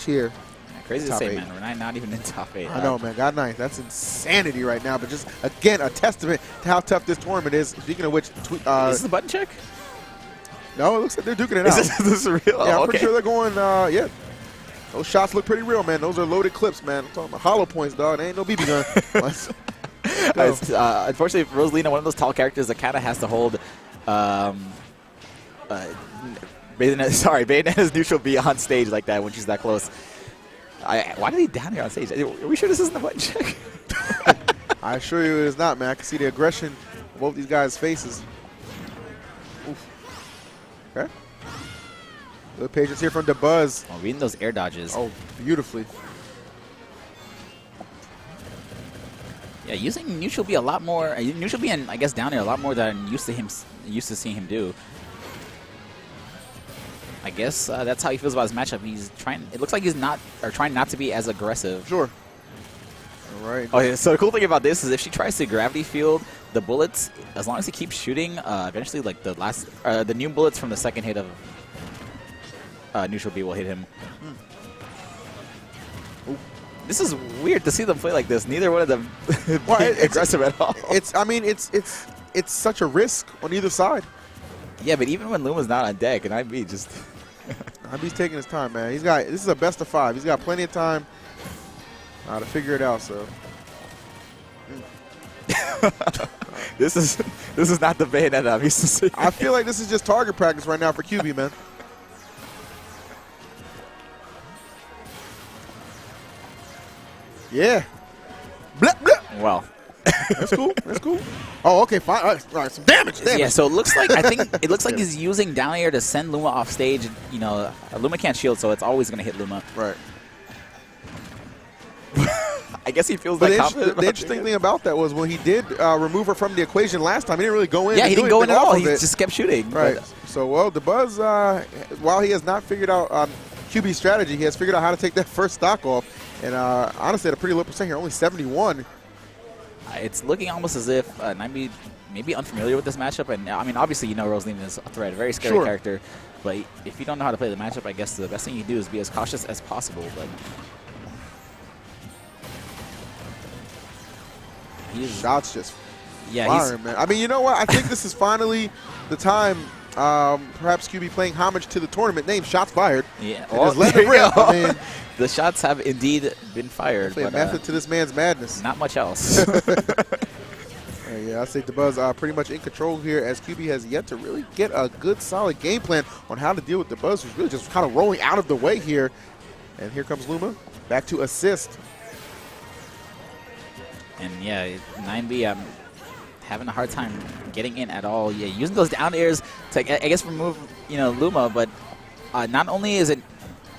match here. Yeah, crazy to say, man. We're not even in top 8. I know, man. Got 9th. That's insanity right now. But just, again, a testament to how tough this tournament is. Speaking of which, is this the button check? No, it looks like they're duking it out. Is this real? Yeah, I'm okay. pretty sure they're going, yeah. Those shots look pretty real, man. Those are loaded clips, man. I'm talking about hollow points, dog. They ain't no BB gun. Unfortunately, Rosalina, one of those tall characters that kind of has to hold Bayonetta's neutral B on stage like that when she's that close. Why did he down here on stage? Are we sure this isn't a button check? I assure you it is not, man. I can see the aggression of both these guys' faces. Oof. Okay. Good patience here from Dabuz. Oh, reading those air dodges. Oh, beautifully. Yeah, using neutral B a lot more. Neutral B and I guess down air a lot more than I'm used to seeing him do. I guess that's how he feels about his matchup. He's trying. It looks like he's trying not to be as aggressive. Sure. All right. Oh, yeah, so the cool thing about this is if she tries to gravity field the bullets, as long as he keeps shooting, eventually like the new bullets from the second hit of neutral B will hit him. This is weird to see them play like this. Neither one of them aggressive at all. It's such a risk on either side. Yeah, but even when Luma's not on deck, and IB just IB's taking his time, man. This is a best of 5. He's got plenty of time to figure it out. So this is not the Bayonetta I'm used to seeing. I feel like this is just target practice right now for QB, man. Yeah. Blip, blip. Well. That's cool. That's cool. Oh, okay, fine. All right, some damage. Yeah, so it looks like it looks like he's using down air to send Luma off stage. You know, Luma can't shield, so it's always going to hit Luma. Right. I guess he feels like confident. The interesting thing about that was when he did remove her from the equation last time, he didn't really go in. Yeah, he didn't go in at all. He just kept shooting. Right. So, well, Dabuz, while he has not figured out QB strategy, he has figured out how to take that first stock off. And honestly, at a pretty low percent here, only 71. It's looking almost as if Naimi may be unfamiliar with this matchup. And I mean, obviously, you know Rosalina is a threat, a very scary character. But if you don't know how to play the matchup, I guess the best thing you do is be as cautious as possible. But shots just firing, man. I mean, you know what? I think this is finally the time. Perhaps QB playing homage to the tournament name, shots fired. Yeah, just let it rip. I mean, the shots have indeed been fired. But, a method to this man's madness. Not much else. Yeah, I say Dabuz pretty much in control here, as QB has yet to really get a good, solid game plan on how to deal with Dabuz, who's really just kind of rolling out of the way here. And here comes Luma, back to assist. And yeah, 9B having a hard time getting in at all. Yeah, using those down airs to, I guess, remove, you know, Luma, but not only is it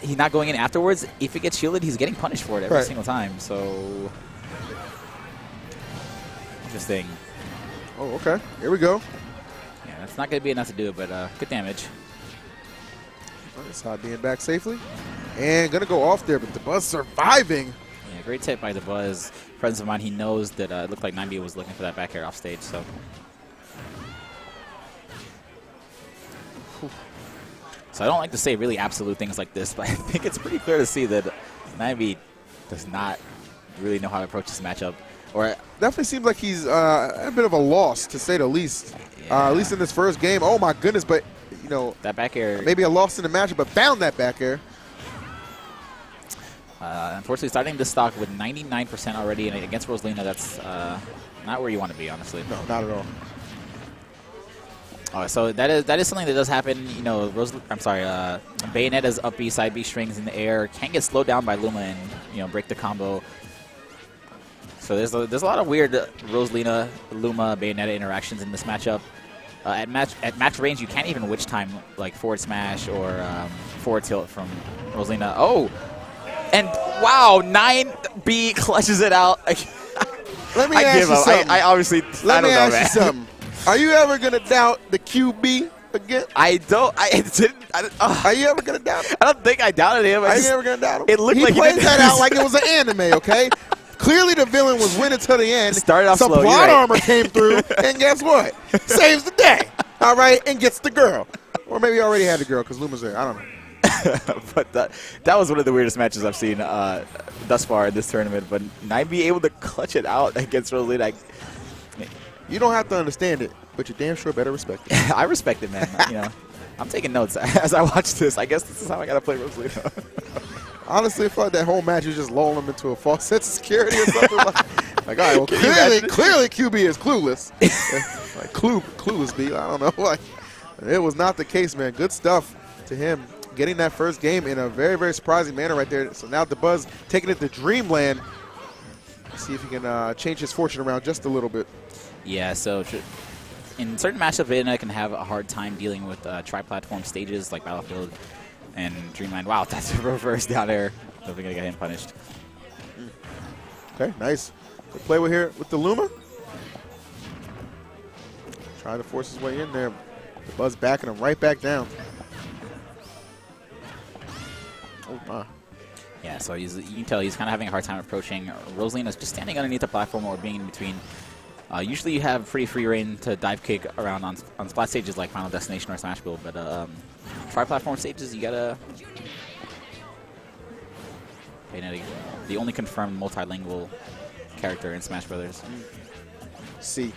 he's not going in afterwards, if it gets shielded, he's getting punished for it every single time. So interesting. Oh, okay. Here we go. Yeah, that's not going to be enough to do it, but good damage. Side being back safely. And going to go off there, but Dabuz surviving. Yeah, great tip by Dabuz. Friends of mine, he knows that it looked like 9B was looking for that back air off stage. So I don't like to say really absolute things like this, but I think it's pretty clear to see that 9B does not really know how to approach this matchup. Or definitely seems like he's a bit of a loss, to say the least. Yeah. At least in this first game. Oh, my goodness. But, you know, that back air. Maybe a loss in the matchup, but found that back air. Unfortunately, starting this stock with 99% already, and against Rosalina, that's not where you want to be, honestly. No, not at all. So that is something that does happen. You know, Bayonetta's up B, side B strings in the air can get slowed down by Luma and, you know, break the combo. So there's a lot of weird Rosalina, Luma, Bayonetta interactions in this matchup. At match range, you can't even witch time like forward smash or forward tilt from Rosalina. Oh. And wow, 9B clutches it out. Let me ask you something. I obviously, Let me ask you man. something. Are you ever gonna doubt the QB again? I don't. Are you ever gonna doubt him? I don't think I doubted him. Are you ever gonna doubt him? It looked like he played that out like it was an anime. Okay. Clearly, the villain was winning to the end. Started off Some slow. plot armor came through, and guess what? Saves the day. All right, and gets the girl, or maybe already had the girl because Luma's there. I don't know. but that was one of the weirdest matches I've seen thus far in this tournament. But 9B able to clutch it out against Rosalina. You don't have to understand it, but you damn sure better respect it. I respect it, man. You know, I'm taking notes as I watch this. I guess this is how I gotta play Rosalina. Honestly, I felt like that whole match was just lulling him into a false sense of security or something. Like, all right, well, clearly QB is clueless. Like, clueless B, I don't know. Like, it was not the case, man. Good stuff to him. Getting that first game in a very, very surprising manner right there. So now Dabuz taking it to Dreamland. See if he can change his fortune around just a little bit. Yeah, so in certain matchups, Bayonetta can have a hard time dealing with tri-platform stages like Battlefield and Dreamland. Wow, that's a reverse down air. Definitely going to get him punished. Okay, nice. Good play with here with the Luma. Trying to force his way in there. Dabuz backing him right back down. Oh, my. Yeah, so you can tell he's kind of having a hard time approaching. Rosalina is just standing underneath the platform or being in between. Usually you have pretty free reign to dive kick around on splat stages like Final Destination or Smash Build, but tri-platform stages, you gotta... Bayonetta, the only confirmed multilingual character in Smash Brothers. C.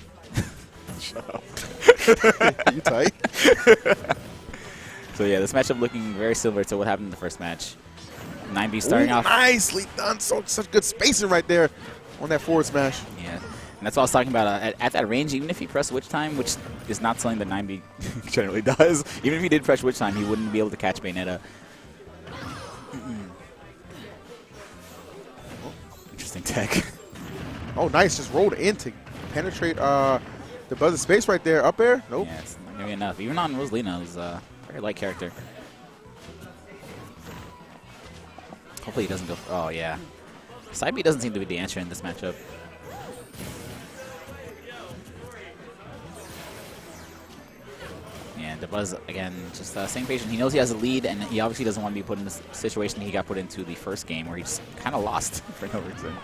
Shut up. You tight? So yeah, this matchup looking very similar to what happened in the first match. 9B starting off. Nicely done. Such good spacing right there on that forward smash. Yeah, and that's what I was talking about. At that range, even if he pressed Witch Time, which is not something that 9B generally does, even if he did press Witch Time, he wouldn't be able to catch Bayonetta. Interesting tech. Oh, nice. Just rolled in to penetrate Dabuz's space right there. Up air? Nope. Yeah, it's not going to be enough. Even on Rosalina, it was a very light character. Hopefully he doesn't go. Oh, yeah. Side B doesn't seem to be the answer in this matchup. Yeah, Dabuz, again, just staying patient. He knows he has a lead, and he obviously doesn't want to be put in this situation he got put into the first game where he just kind of lost for no reason.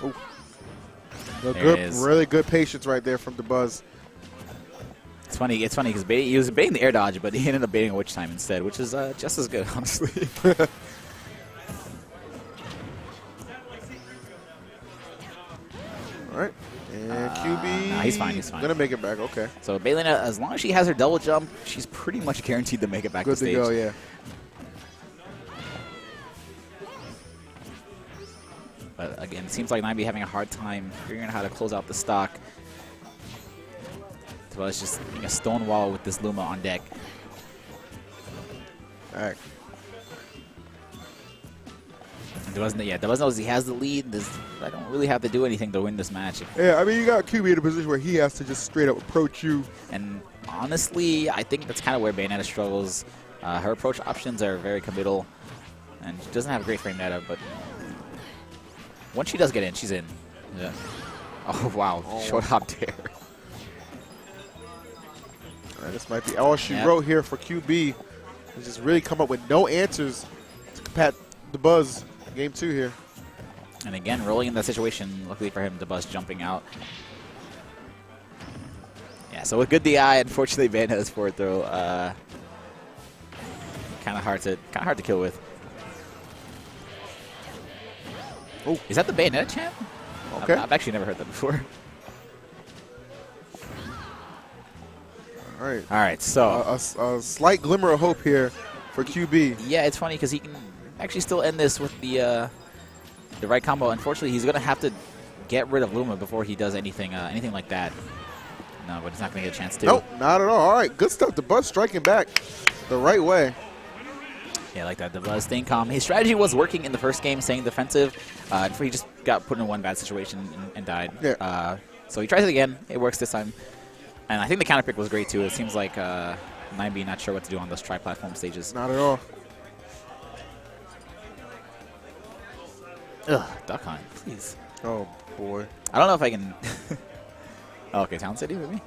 Oh. Really good patience right there from Dabuz. It's funny because he was baiting the air dodge, but he ended up baiting a Witch Time instead, which is just as good, honestly. All right. And QB. Nah, he's fine. He's fine. Gonna make it back. Okay. So Bayonetta, as long as she has her double jump, she's pretty much guaranteed to make it back to stage. Good to go. Yeah. But again, it seems like 9B having a hard time figuring out how to close out the stock. So it's just being a stone wall with this Luma on deck. All right. Dabuz knows he has the lead. I don't really have to do anything to win this match. Yeah, I mean, you got QB in a position where he has to just straight up approach you. And honestly, I think that's kind of where Bayonetta struggles. Her approach options are very committal, and she doesn't have a great frame meta, but once she does get in, she's in. Yeah. Oh, wow. Short hop dare. All right, this might be all she wrote here for QB. Just really come up with no answers to combat Dabuz. Game 2 here. And again, rolling in that situation, luckily for him, Dabuz jumping out. Yeah, so with good DI, unfortunately, Bayonetta's forward throw kind of hard to kill with. Oh, is that the Bayonetta chant? Okay. I've actually never heard that before. All right. All right, so a slight glimmer of hope here for QB. Yeah, it's funny because he can actually still end this with the right combo. Unfortunately, he's going to have to get rid of Luma before he does anything like that. No, but he's not going to get a chance to. Nope, not at all. All right, good stuff. Dabuz striking back the right way. Yeah, like that. Dabuz staying calm. His strategy was working in the first game, staying defensive. He just got put in one bad situation and died. Yeah. So he tries it again. It works this time. And I think the counter pick was great, too. It seems like 9B not sure what to do on those tri-platform stages. Not at all. Ugh, Duck Hunt, please. Oh, boy. I don't know if I can... Oh, okay, Town City with me?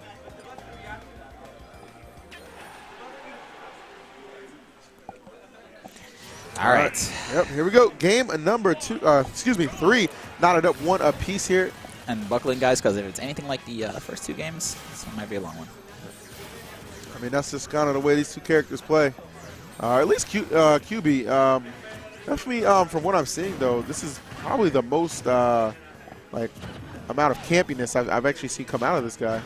All right. Yep, here we go. Game number 3. Knotted up 1 apiece here. And buckle in, guys, because if it's anything like the first 2 games, this one might be a long one. I mean, that's just kind of the way these two characters play. At least QB. Definitely, from what I'm seeing, though, this is probably the most like amount of campiness I've actually seen come out of this guy,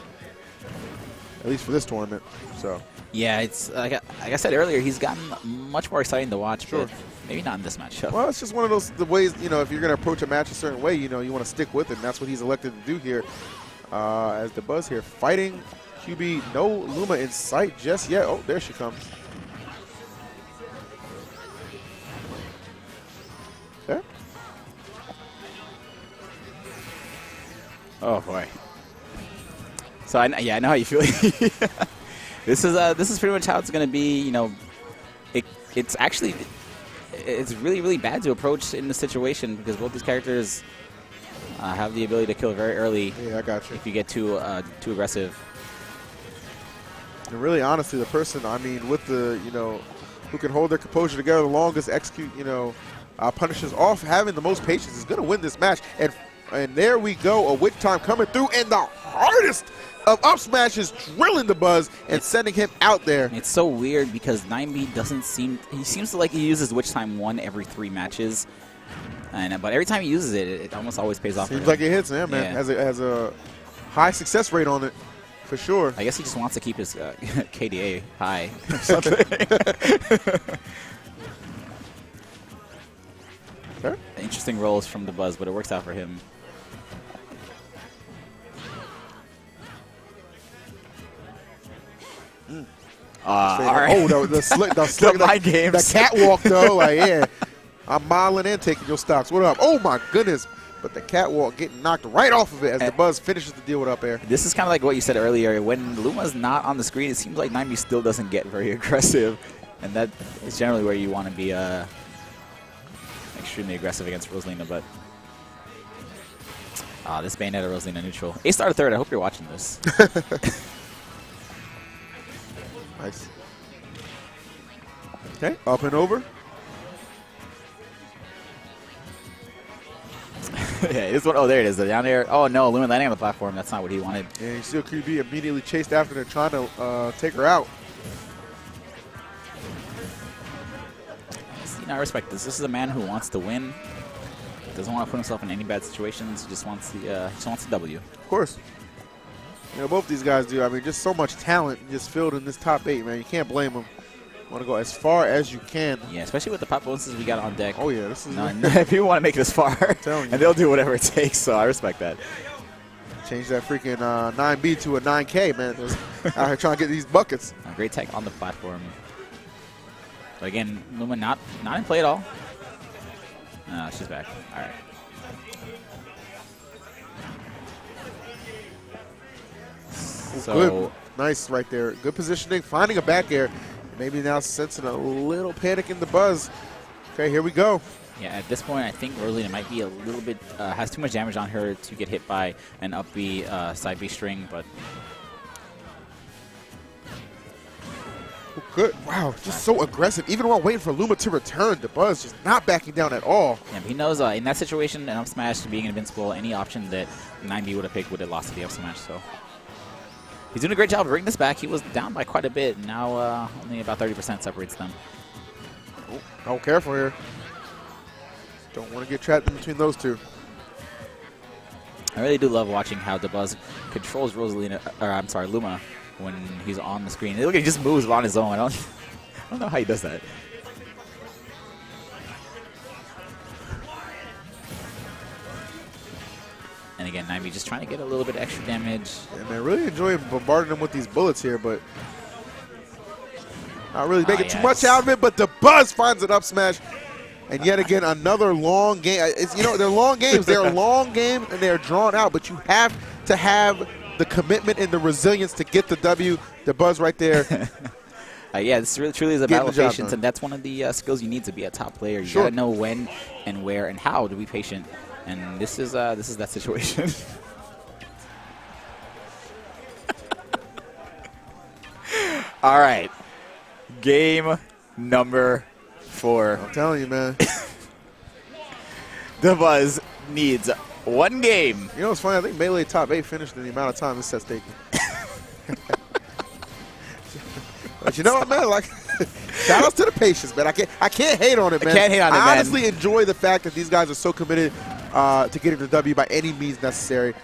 at least for this tournament. So yeah, it's like I said earlier, he's gotten much more exciting to watch, Sure. but maybe not in this matchup. Well, it's just one of the ways, you know, if you're going to approach a match a certain way, you know, you want to stick with it, and that's what he's elected to do here. As Dabuz here fighting QB, no Luma in sight just yet. Oh, there she comes. Okay. Oh boy. So I know how you feel. This is pretty much how it's going to be. You know, it's really, really bad to approach in this situation because both these characters have the ability to kill very early. Yeah, I got you. If you get too aggressive. And really, honestly, the person, I mean, with the, you know, who can hold their composure together the longest, execute, you know, punishes off, having the most patience is going to win this match. And there we go, a witch time coming through, and the hardest of up smashes drilling Dabuz and sending him out there. It's so weird because 9B he seems to like he uses Witch Time 1 every 3 matches. But every time he uses it, it almost always pays off. Seems like it hits him, man. Yeah. Has a high success rate on it, for sure. I guess he just wants to keep his KDA high or something. Okay. Interesting rolls from Dabuz, but it works out for him. All right. Oh, the mind games. The catwalk, though. Like, yeah. I'm modeling and taking your stocks. What up? Oh, my goodness. But the catwalk getting knocked right off of it as Dabuz finishes the deal with up air. This is kind of like what you said earlier. When Luma's not on the screen, it seems like 9B still doesn't get very aggressive. And that is generally where you want to be extremely aggressive against Rosalina. But this Bayonetta Rosalina neutral. A-star third. I hope you're watching this. Nice. Okay, up and over. Yeah, this one. Oh, there it is. Down there. Oh no, Luma landing on the platform. That's not what he wanted. And you see QB immediately chased after her, trying to take her out. See, I respect this. This is a man who wants to win. Doesn't want to put himself in any bad situations. Just wants the W. Of course. You know, both these guys do. I mean, just so much talent just filled in this top 8, man. You can't blame them. Want to go as far as you can. Yeah, especially with the pop bonuses we got on deck. Oh, yeah. This is people want to make it this far, and they'll do whatever it takes, so I respect that. Change that freaking 9B to a 9K, man. Out here trying to get these buckets. Great tech on the platform. But again, Luma not in play at all. She's back. All right. So good. Nice right there. Good positioning. Finding a back air. Maybe now sensing a little panic in Dabuz. Okay, here we go. Yeah, at this point, I think Rosalina might be a little bit, has too much damage on her to get hit by an up B, side B string, but. Good. Wow, just so aggressive. Even while waiting for Luma to return, Dabuz just not backing down at all. Yeah, but he knows in that situation, an up smash being invincible, any option that 9B would have picked would have lost to the up smash, so. He's doing a great job of bringing this back. He was down by quite a bit. Now only about 30% separates them. Oh, careful here. Don't want to get trapped in between those two. I really do love watching how Dabuz controls Rosalina, or I'm sorry, Luma, when he's on the screen. Look, he just moves on his own. I don't know how he does that. And again, 9B just trying to get a little bit extra damage. Yeah, man, really enjoying bombarding him with these bullets here, but not really making too much out of it. But Dabuz finds an up smash. And yet again, another long game. You know, they're long games. They're long games, and they're drawn out. But you have to have the commitment and the resilience to get the W. Dabuz right there. Yeah, this really truly is a battle of patience, and that's one of the skills you need to be a top player. You gotta know when and where and how to be patient. And this is that situation. All right, game number 4. I'm telling you, man. Dabuz needs one game. You know what's funny? I think Melee top 8 finished in the amount of time this set's taking. But you know what, man? Like, shout outs to the patience, man. I can't hate on it, man. Can't hate on it, man. I honestly enjoy the fact that these guys are so committed to getting the W by any means necessary.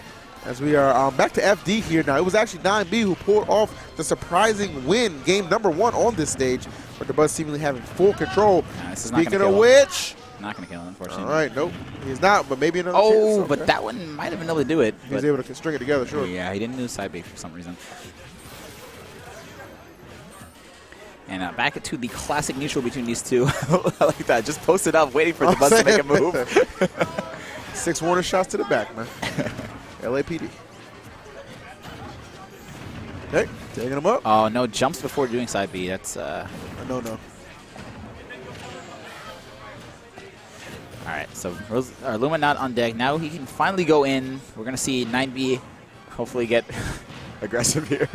As we are back to FD here now. It was actually 9B who pulled off the surprising win, game number 1 on this stage, but Dabuz seemingly having full control. Nah, this is not Speaking gonna of kill which, him. Not going to kill him, unfortunately. all right, nope, he's not, but maybe another Oh, chance. Okay. but that one might have been able to do it. He was able to string it together, sure. Yeah, he didn't do side B for some reason. And back to the classic neutral between these two. I like that. Just post it up, waiting for the bus to make a move. 6 warning shots to the back, man. LAPD. Okay, taking him up. Oh, no, jumps before doing side B. That's No. All right, so Luma not on deck. Now he can finally go in. We're going to see 9B hopefully get aggressive here.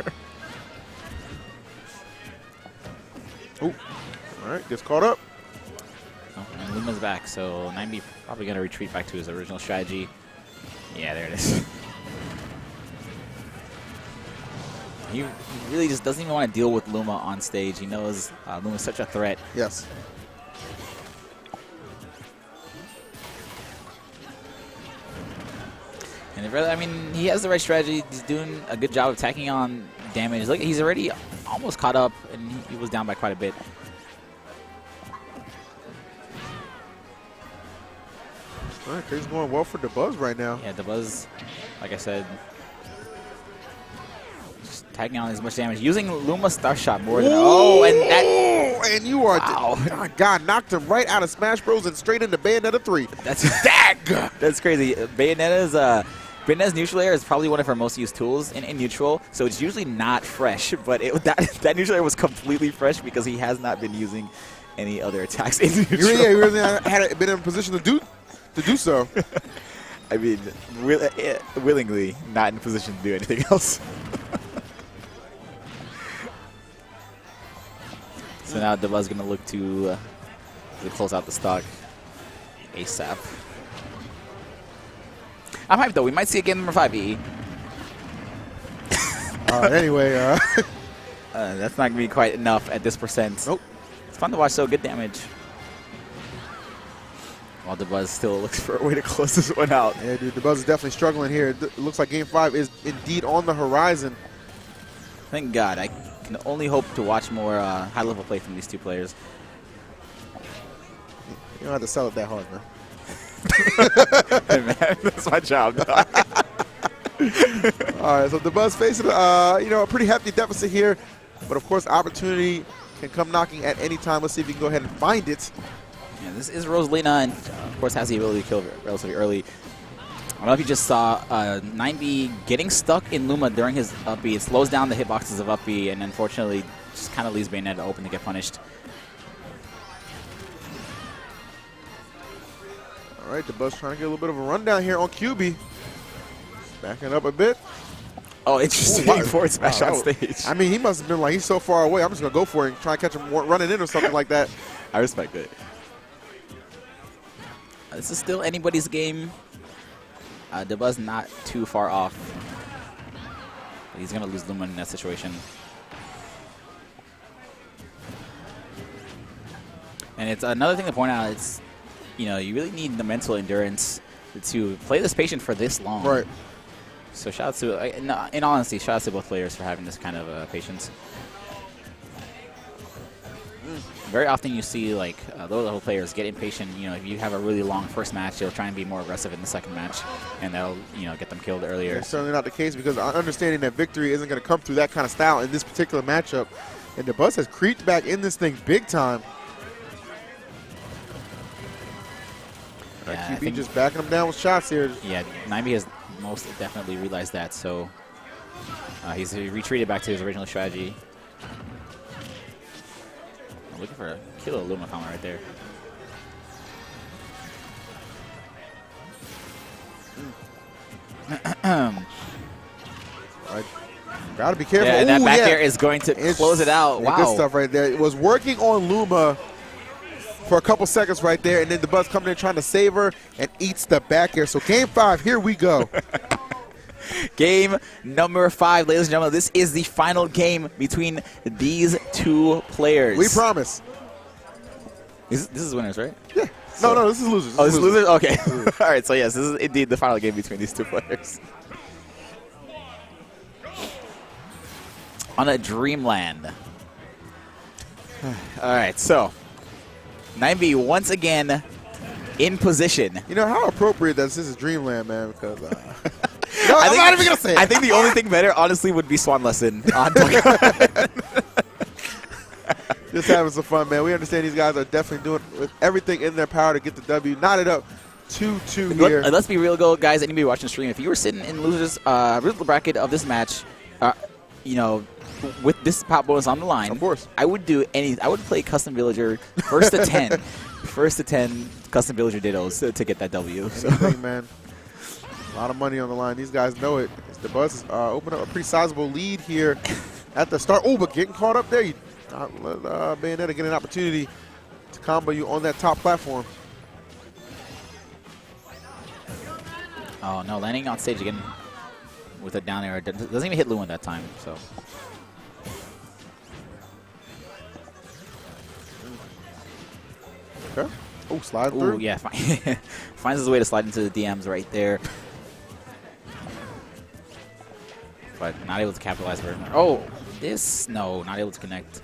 Ooh. All right, gets caught up. Oh, and Luma's back, so 9B probably going to retreat back to his original strategy. Yeah, there it is. He really just doesn't even want to deal with Luma on stage. He knows Luma's such a threat. Yes. And really, I mean, he has the right strategy. He's doing a good job of tacking on damage. Look, he's already almost caught up, and he was down by quite a bit. All right, things going well for Dabuz right now. Yeah, Dabuz, like I said, just tagging on as much damage, using Luma's star shot more than. Oh, and that. And you are. Wow. Oh my God, knocked him right out of Smash Bros. And straight into Bayonetta 3. That's That's crazy. Bayonetta's neutral air is probably one of her most used tools in neutral, so it's usually not fresh, but that neutral air was completely fresh because he has not been using any other attacks in neutral. Yeah, he really had been in a position to do so. I mean, willingly not in a position to do anything else. So now Dabuz going to look to close out the stock ASAP. I'm hyped, though. We might see a game number 5 EE. Anyway. That's not going to be quite enough at this percent. Nope. It's fun to watch, so good damage. While Dabuz still looks for a way to close this one out. Yeah, dude, Dabuz is definitely struggling here. It looks like Game 5 is indeed on the horizon. Thank God. I can only hope to watch more high-level play from these two players. You don't have to sell it that hard, man. Hey, man, that's my job. All right, so Dabuz facing a pretty hefty deficit here, but of course opportunity can come knocking at any time. Let's see if we can go ahead and find it. Yeah, this is Rosalina, and of course has the ability to kill relatively early. I don't know if you just saw 9B getting stuck in Luma during his up B. It slows down the hitboxes of up B, and unfortunately just kind of leaves Bayonetta open to get punished. All right, Dabuz trying to get a little bit of a rundown here on QB. Backing up a bit. Oh, interesting. Forward smash on stage. I mean, he must have been like, he's so far away. I'm just going to go for it and try and catch him running in or something like that. I respect it. This is still anybody's game. Dabuz not too far off. But he's going to lose Luma in that situation. And it's another thing to point out. It's, you really need the mental endurance to play this patient for this long. Right. So shout out to, in all honesty, shout out to both players for having this kind of patience. Very often you see like low-level players get impatient. If you have a really long first match, they'll try and be more aggressive in the second match, and they'll get them killed earlier. It's certainly not the case because understanding that victory isn't going to come through that kind of style in this particular matchup. And Dabuz has creeped back in this thing big time. Yeah, QB just backing him down with shots here. Yeah, 9B has most definitely realized that, so he's retreated back to his original strategy. I'm looking for a killer Luma comment right there. All right. Gotta be careful. Yeah, and that back air is going to close it out. Wow. Good stuff right there. It was working on Luma for a couple seconds right there, and then Dabuz coming in trying to save her and eats the back air. So game 5, here we go. Game number 5, ladies and gentlemen. This is the final game between these two players. We promise. This is winners, right? Yeah. No, this is losers. This is losers? Okay. All right, so yes, this is indeed the final game between these two players. On a Dreamland. All right, so 9B once again in position. You know, how appropriate that this is Dreamland, man, because no, I'm not even going to say it. I think the only thing better, honestly, would be Swan Lesson on Just having some fun, man. We understand these guys are definitely doing with everything in their power to get the W. Knotted up 2-2 here. Let's be real, guys. Anybody watching the stream, if you were sitting in losers bracket of this match, you know, with this pop bonus on the line, of course, I would do I would play Custom Villager first to 10, first to 10 Custom Villager Dittos to get that W. So. Anything, man. A lot of money on the line. These guys know it. The Buzz open up a pretty sizable lead here at the start. Oh, but getting caught up there, you let Bayonetta get an opportunity to combo you on that top platform. Oh no, landing on stage again with a down air. Doesn't even hit Lewin that time. So. Okay. Oh, slide through. Ooh, yeah. Finds his way to slide into the DMs right there. But not able to capitalize very much. Oh, no, not able to connect.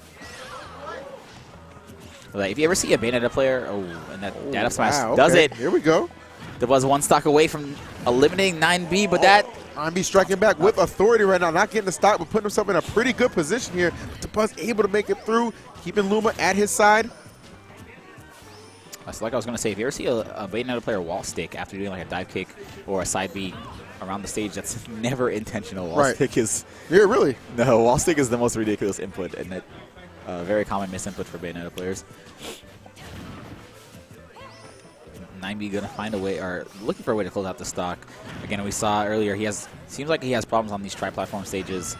Like, if you ever see a Bayonetta player, and that data smash does it. Here we go. Dabuz one stock away from eliminating 9B, but that 9B striking back with authority right now, not getting the stock, but putting himself in a pretty good position here. Dabuz able to make it through, keeping Luma at his side. So like I was going to say, if you ever see a Bayonetta player wall stick after doing like a dive kick or a side B around the stage, that's never intentional. Wall stick is... Yeah, really? No, wall stick is the most ridiculous input, and that very common misinput for Bayonetta players. 9B going to find a way, or looking for a way to close out the stock. Again, we saw earlier, seems like he has problems on these tri-platform stages.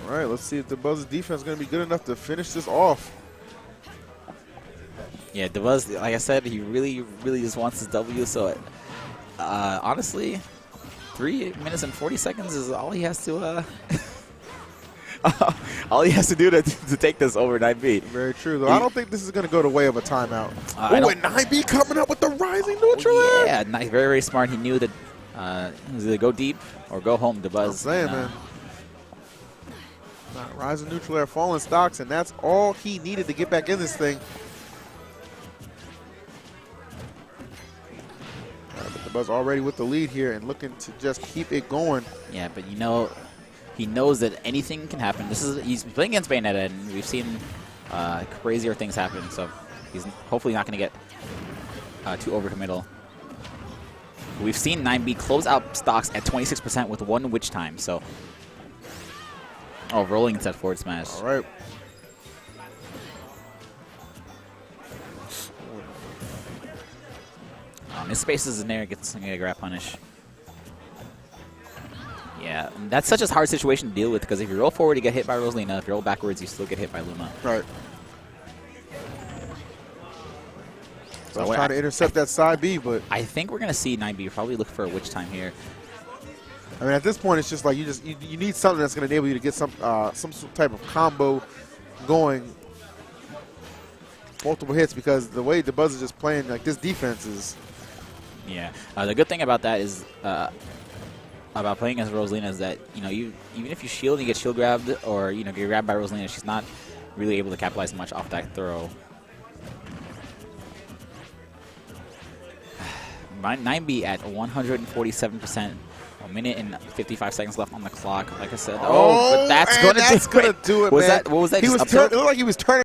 All right, let's see if Dabuz's defense is going to be good enough to finish this off. Yeah, Dabuz, like I said, he really, really just wants his W. So, honestly, 3 minutes and 40 seconds is all he has to all he has to do to take this over 9B. Very true, though. I don't think this is going to go the way of a timeout. And 9B coming up with the rising neutral. Yeah, nice, very, very smart. He knew that it was either go deep or go home. Dabuz. I'm saying, man. Rising neutral air, falling stocks, and that's all he needed to get back in this thing. But Dabuz already with the lead here and looking to just keep it going. Yeah, but you know, he knows that anything can happen. He's playing against Bayonetta, and we've seen crazier things happen. So he's hopefully not going to get too overcommittal. We've seen 9B close out stocks at 26% with 1 witch time. So. Oh, rolling into that forward smash. All right. His spaces in there, gets a grab punish. Yeah, and that's such a hard situation to deal with because if you roll forward, you get hit by Rosalina. If you roll backwards, you still get hit by Luma. Right. So I was trying to intercept that side B, but I think we're going to see 9B probably look for a witch time here. I mean, at this point, it's just like you need something that's going to enable you to get some type of combo going, multiple hits, because the way Dabuz is just playing, like, this defense is. Yeah, the good thing about that is about playing as Rosalina is that even if you shield and you get shield grabbed or get grabbed by Rosalina, she's not really able to capitalize much off that throw. 9B at 147%. 1 minute and 55 seconds left on the clock. Like I said, but that's going to do it. Was that? What was that? It looked like he was turning.